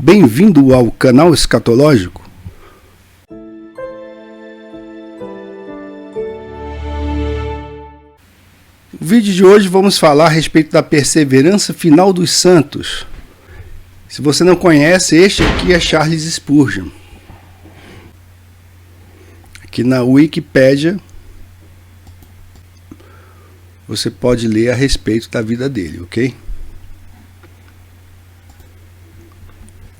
Bem-vindo ao canal Escatológico. No vídeo de hoje vamos falar a respeito da perseverança final dos santos. Se você não conhece, este aqui é Charles Spurgeon. Aqui na Wikipédia você pode ler a respeito da vida dele, ok?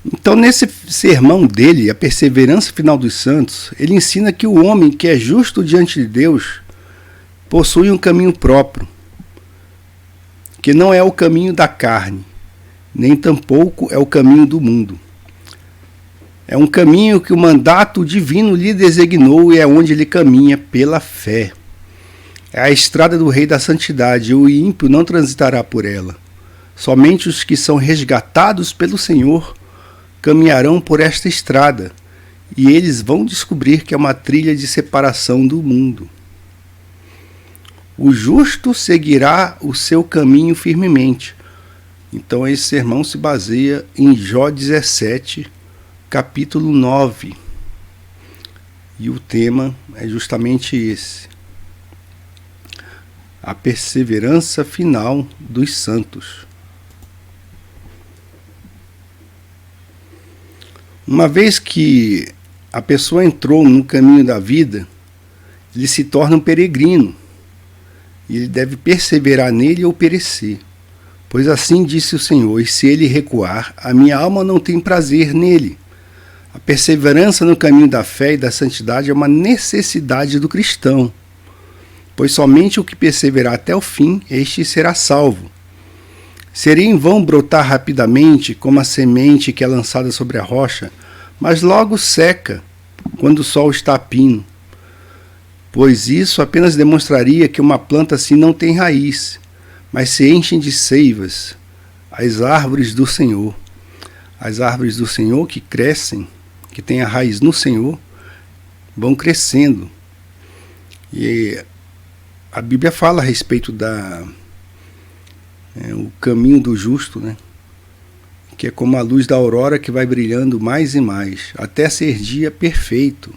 Então, nesse sermão dele, a perseverança final dos santos, ele ensina que o homem que é justo diante de Deus possui um caminho próprio, que não é o caminho da carne, nem tampouco é o caminho do mundo. É um caminho que o mandato divino lhe designou e é onde ele caminha pela fé. É a estrada do Rei da Santidade, e o ímpio não transitará por ela. Somente os que são resgatados pelo Senhor caminharão por esta estrada, e eles vão descobrir que é uma trilha de separação do mundo. O justo seguirá o seu caminho firmemente. Então esse sermão se baseia em Jó 17, capítulo 9. E o tema é justamente esse: a perseverança final dos santos. Uma vez que a pessoa entrou no caminho da vida, ele se torna um peregrino, e ele deve perseverar nele ou perecer. Pois assim disse o Senhor: e se ele recuar, a minha alma não tem prazer nele. A perseverança no caminho da fé e da santidade é uma necessidade do cristão, pois somente o que perseverar até o fim, este será salvo. Seria em vão brotar rapidamente, como a semente que é lançada sobre a rocha, mas logo seca, quando o sol está a pino. Pois isso apenas demonstraria que uma planta assim não tem raiz, mas se enchem de seivas, as árvores do Senhor. As árvores do Senhor que crescem, que têm a raiz no Senhor, vão crescendo. E a Bíblia fala a respeito o caminho do justo, né? Que é como a luz da aurora que vai brilhando mais e mais, até ser dia perfeito.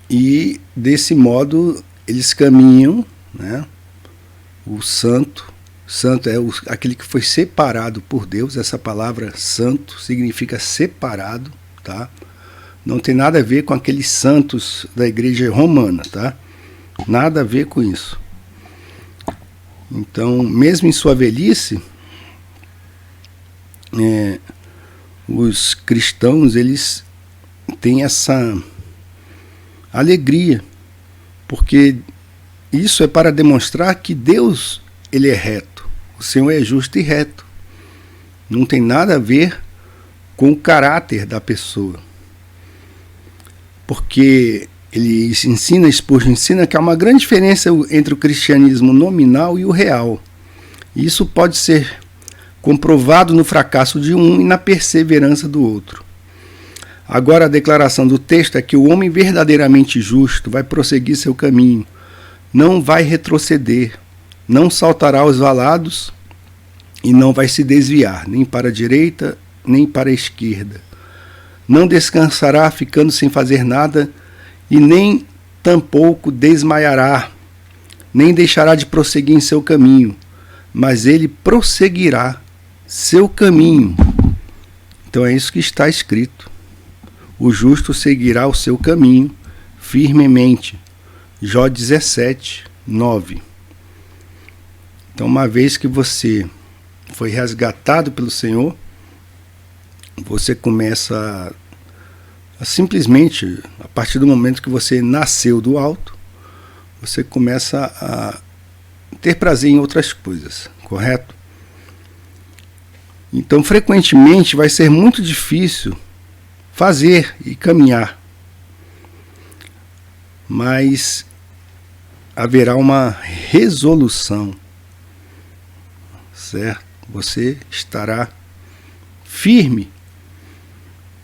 E desse modo eles caminham, né? O santo é aquele que foi separado por Deus. Essa palavra santo significa separado, tá? Não tem nada a ver com aqueles santos da igreja romana, tá? Nada a ver com isso. Então, mesmo em sua velhice, os cristãos, eles têm essa alegria, porque isso é para demonstrar que Deus, ele é reto, o Senhor é justo e reto. Não tem nada a ver com o caráter da pessoa, porque ele ensina que há uma grande diferença entre o cristianismo nominal e o real. Isso pode ser comprovado no fracasso de um e na perseverança do outro. Agora, a declaração do texto é que o homem verdadeiramente justo vai prosseguir seu caminho, não vai retroceder, não saltará aos valados e não vai se desviar, nem para a direita, nem para a esquerda. Não descansará ficando sem fazer nada, e nem tampouco desmaiará, nem deixará de prosseguir em seu caminho, mas ele prosseguirá seu caminho. Então é isso que está escrito: o justo seguirá o seu caminho firmemente. Jó 17, 9. Então, uma vez que você foi resgatado pelo Senhor, você começa simplesmente, a partir do momento que você nasceu do alto, você começa a ter prazer em outras coisas, correto? Então, frequentemente, vai ser muito difícil fazer e caminhar, mas haverá uma resolução, certo? Você estará firme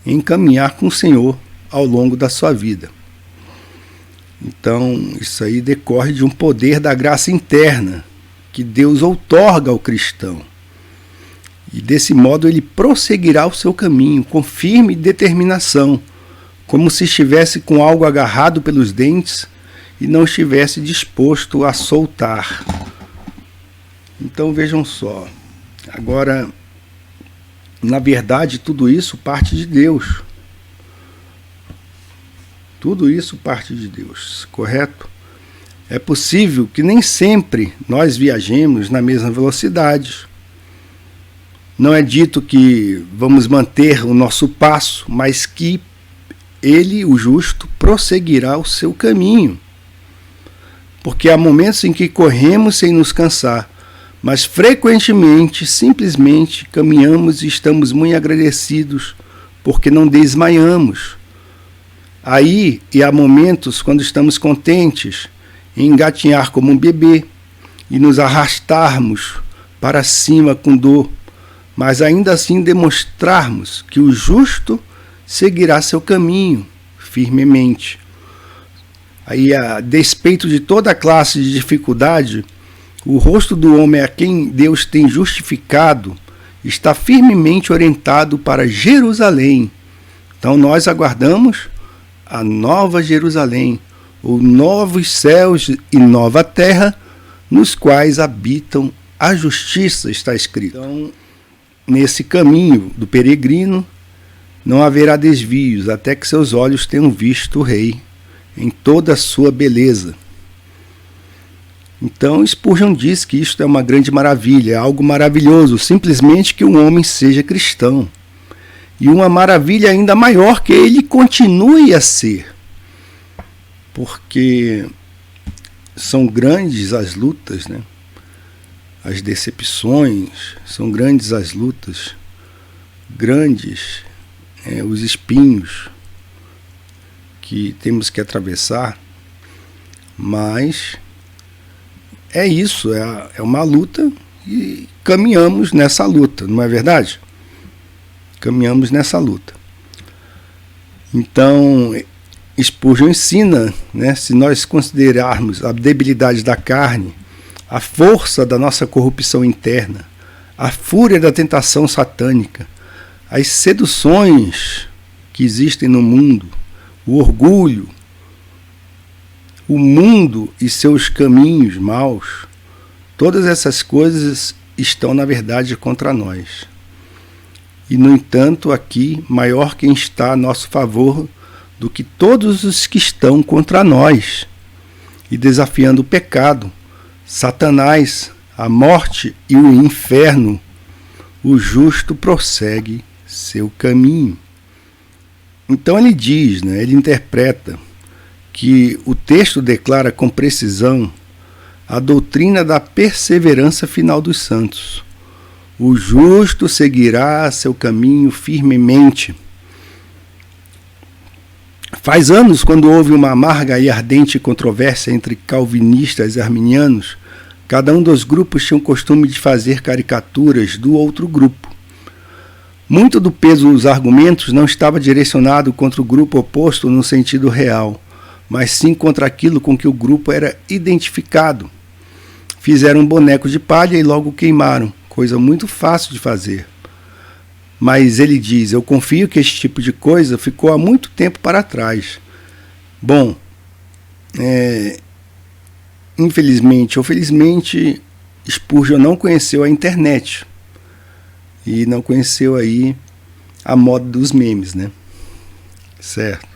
em caminhar com o Senhor ao longo da sua vida. Então, isso aí decorre de um poder da graça interna que Deus outorga ao cristão. E desse modo ele prosseguirá o seu caminho com firme determinação, como se estivesse com algo agarrado pelos dentes e não estivesse disposto a soltar. Então vejam só, agora, na verdade, tudo isso parte de Deus. Tudo isso parte de Deus, correto? É possível que nem sempre nós viajemos na mesma velocidade. Não é dito que vamos manter o nosso passo, mas que ele, o justo, prosseguirá o seu caminho. Porque há momentos em que corremos sem nos cansar, mas frequentemente, simplesmente caminhamos e estamos muito agradecidos porque não desmaiamos. Aí, e há momentos quando estamos contentes em engatinhar como um bebê e nos arrastarmos para cima com dor, mas ainda assim demonstrarmos que o justo seguirá seu caminho firmemente. Aí, a despeito de toda classe de dificuldade, o rosto do homem a quem Deus tem justificado está firmemente orientado para Jerusalém. Então nós aguardamos a nova Jerusalém, ou novos céus e nova terra, nos quais habitam a justiça, está escrito. Então, nesse caminho do peregrino, não haverá desvios, até que seus olhos tenham visto o Rei em toda a sua beleza. Então, Spurgeon diz que isto é uma grande maravilha, é algo maravilhoso, simplesmente que um homem seja cristão. E uma maravilha ainda maior que ele continue a ser. Porque são grandes as lutas, né? As decepções, são grandes as lutas, grandes os espinhos que temos que atravessar, mas é isso, é uma luta e caminhamos nessa luta, não é verdade? Caminhamos nessa luta. Então, Spurgeon ensina, né, se nós considerarmos a debilidade da carne, a força da nossa corrupção interna, a fúria da tentação satânica, as seduções que existem no mundo, o orgulho, o mundo e seus caminhos maus, todas essas coisas estão, na verdade, contra nós. E, no entanto, aqui, maior quem está a nosso favor do que todos os que estão contra nós, e desafiando o pecado, Satanás, a morte e o inferno, o justo prossegue seu caminho. Então ele diz, né, ele interpreta que o texto declara com precisão a doutrina da perseverança final dos santos. O justo seguirá seu caminho firmemente. Faz anos, quando houve uma amarga e ardente controvérsia entre calvinistas e arminianos, cada um dos grupos tinha o costume de fazer caricaturas do outro grupo. Muito do peso dos argumentos não estava direcionado contra o grupo oposto no sentido real, mas sim contra aquilo com que o grupo era identificado. Fizeram um boneco de palha e logo queimaram, coisa muito fácil de fazer. Mas ele diz, eu confio que esse tipo de coisa ficou há muito tempo para trás. Bom, infelizmente ou felizmente, Spurgeon não conheceu a internet. E não conheceu aí a moda dos memes, né? Certo.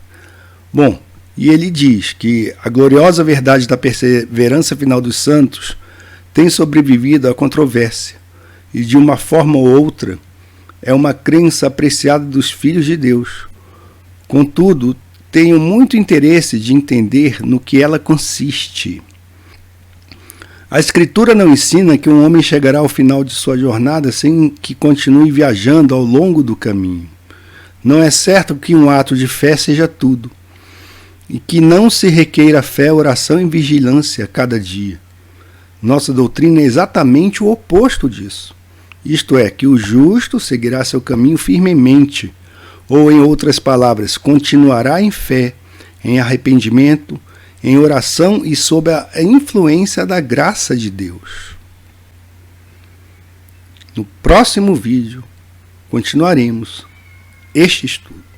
Bom, e ele diz que a gloriosa verdade da perseverança final dos santos tem sobrevivido à controvérsia. E de uma forma ou outra, é uma crença apreciada dos filhos de Deus. Contudo, tenho muito interesse de entender no que ela consiste. A Escritura não ensina que um homem chegará ao final de sua jornada sem que continue viajando ao longo do caminho. Não é certo que um ato de fé seja tudo, e que não se requeira fé, oração e vigilância a cada dia. Nossa doutrina é exatamente o oposto disso. Isto é, que o justo seguirá seu caminho firmemente, ou, em outras palavras, continuará em fé, em arrependimento, em oração e sob a influência da graça de Deus. No próximo vídeo, continuaremos este estudo.